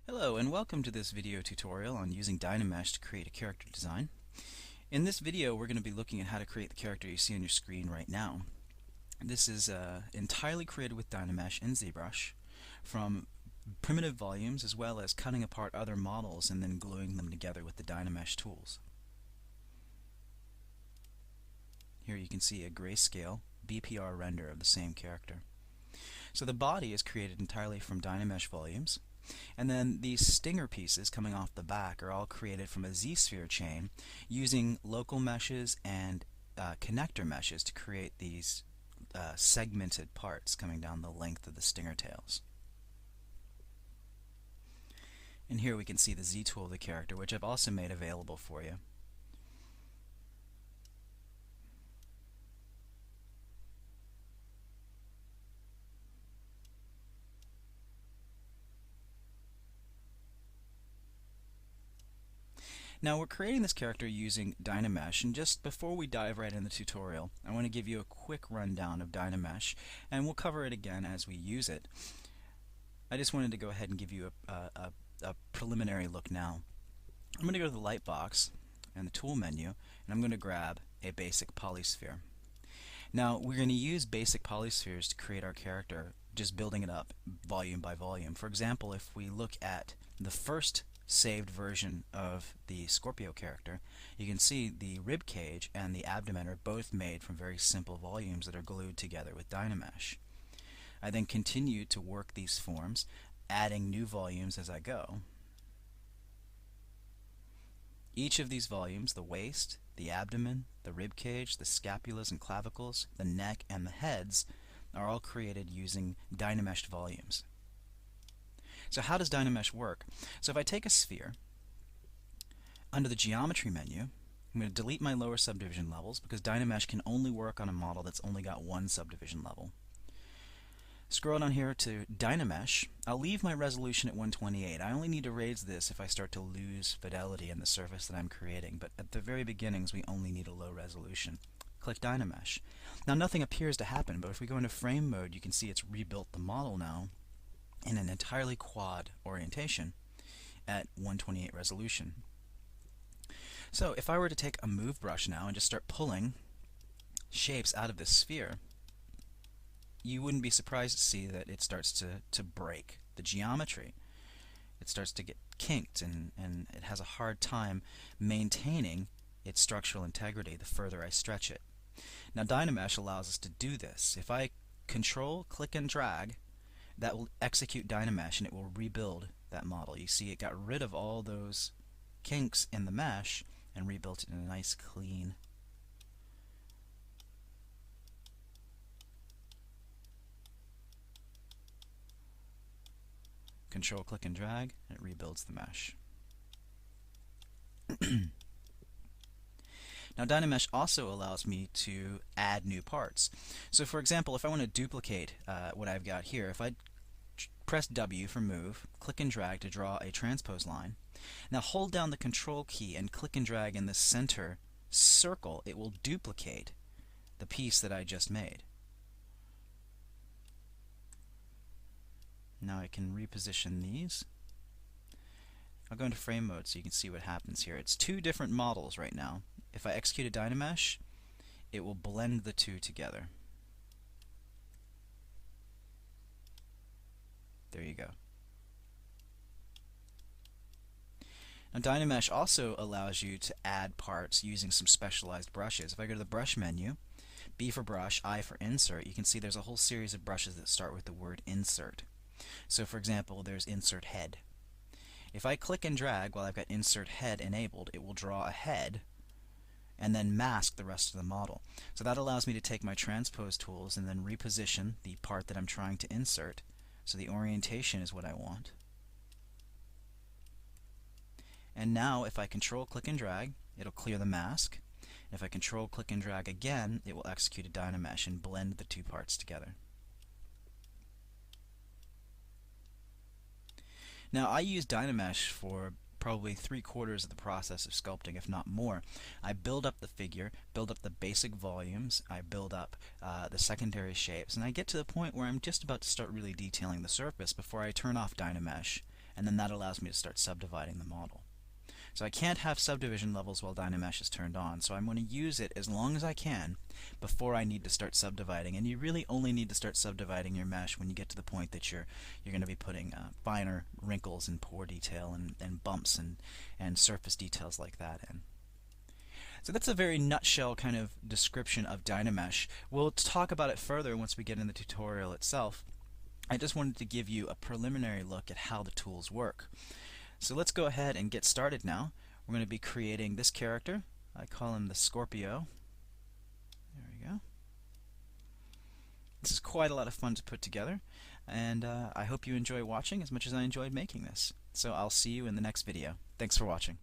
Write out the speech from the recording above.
Hello and welcome to this video tutorial on using Dynamesh to create a character design. In this video we're going to be looking at how to create the character you see on your screen right now. This is entirely created with Dynamesh and ZBrush from primitive volumes, as well as cutting apart other models and then gluing them together with the Dynamesh tools. Here you can see a grayscale BPR render of the same character. So the body is created entirely from Dynamesh Volumes. And then these stinger pieces coming off the back are all created from a Z-sphere chain using local meshes and connector meshes to create these segmented parts coming down the length of the stinger tails. And here we can see the Z tool of the character, which I've also made available for you. Now we're creating this character using Dynamesh, and just before we dive right in the tutorial, I want to give you a quick rundown of Dynamesh, and we'll cover it again as we use it. I just wanted to go ahead and give you a preliminary look now. I'm going to go to the light box and the tool menu, and I'm going to grab a basic polysphere. Now we're going to use basic polyspheres to create our character, just building it up volume by volume. For example, if we look at the first saved version of the Scorpio character, you can see the rib cage and the abdomen are both made from very simple volumes that are glued together with Dynamesh. I then continue to work these forms, adding new volumes as I go. Each of these volumes, the waist, the abdomen, the rib cage, the scapulas and clavicles, the neck, and the heads, are all created using Dynamesh volumes. So how does Dynamesh work? So if I take a sphere, under the geometry menu, I'm going to delete my lower subdivision levels because Dynamesh can only work on a model that's only got one subdivision level. Scroll down here to Dynamesh. I'll leave my resolution at 128. I only need to raise this if I start to lose fidelity in the surface that I'm creating, but at the very beginnings we only need a low resolution. Click Dynamesh. Now nothing appears to happen, but if we go into frame mode, you can see it's rebuilt the model now in an entirely quad orientation at 128 resolution. So if I were to take a move brush now and just start pulling shapes out of this sphere, you wouldn't be surprised to see that it starts to break the geometry. It starts to get kinked and it has a hard time maintaining its structural integrity the further I stretch it. Now Dynamesh allows us to do this. If I control, click, and drag, that will execute Dynamesh and it will rebuild that model. You see it got rid of all those kinks in the mesh and rebuilt it in a nice clean control, click, and drag, and it rebuilds the mesh. Now Dynamesh also allows me to add new parts. So for example, if I want to duplicate what I've got here, if I press W for move, click and drag to draw a transpose line. Now hold down the control key and click and drag in the center circle, it will duplicate the piece that I just made. Now I can reposition these. I'll go into frame mode so you can see what happens here. It's two different models right now. If I execute a Dynamesh, it will blend the two together. There you go. Now Dynamesh also allows you to add parts using some specialized brushes. If I go to the brush menu, B for brush, I for insert, you can see there's a whole series of brushes that start with the word insert. So for example, there's insert head. If I click and drag while I've got insert head enabled, it will draw a head and then mask the rest of the model. So that allows me to take my transpose tools and then reposition the part that I'm trying to insert so the orientation is what I want. And now if I control, click, and drag, it'll clear the mask. If I control, click, and drag again, it will execute a Dynamesh and blend the two parts together. Now I use Dynamesh for probably 3/4 of the process of sculpting, if not more. I build up the figure, build up the basic volumes, I build up the secondary shapes, and I get to the point where I'm just about to start really detailing the surface before I turn off Dynamesh and then that allows me to start subdividing the model. So I can't have subdivision levels while Dynamesh is turned on, so I'm going to use it as long as I can before I need to start subdividing. And you really only need to start subdividing your mesh when you get to the point that you're going to be putting finer wrinkles and pore detail and bumps and surface details like that in. So that's a very nutshell kind of description of Dynamesh. We'll talk about it further once we get in the tutorial itself. I just wanted to give you a preliminary look at how the tools work. So let's go ahead and get started now. We're going to be creating this character. I call him the Scorpio. There we go. This is quite a lot of fun to put together, and I hope you enjoy watching as much as I enjoyed making this. So I'll see you in the next video. Thanks for watching.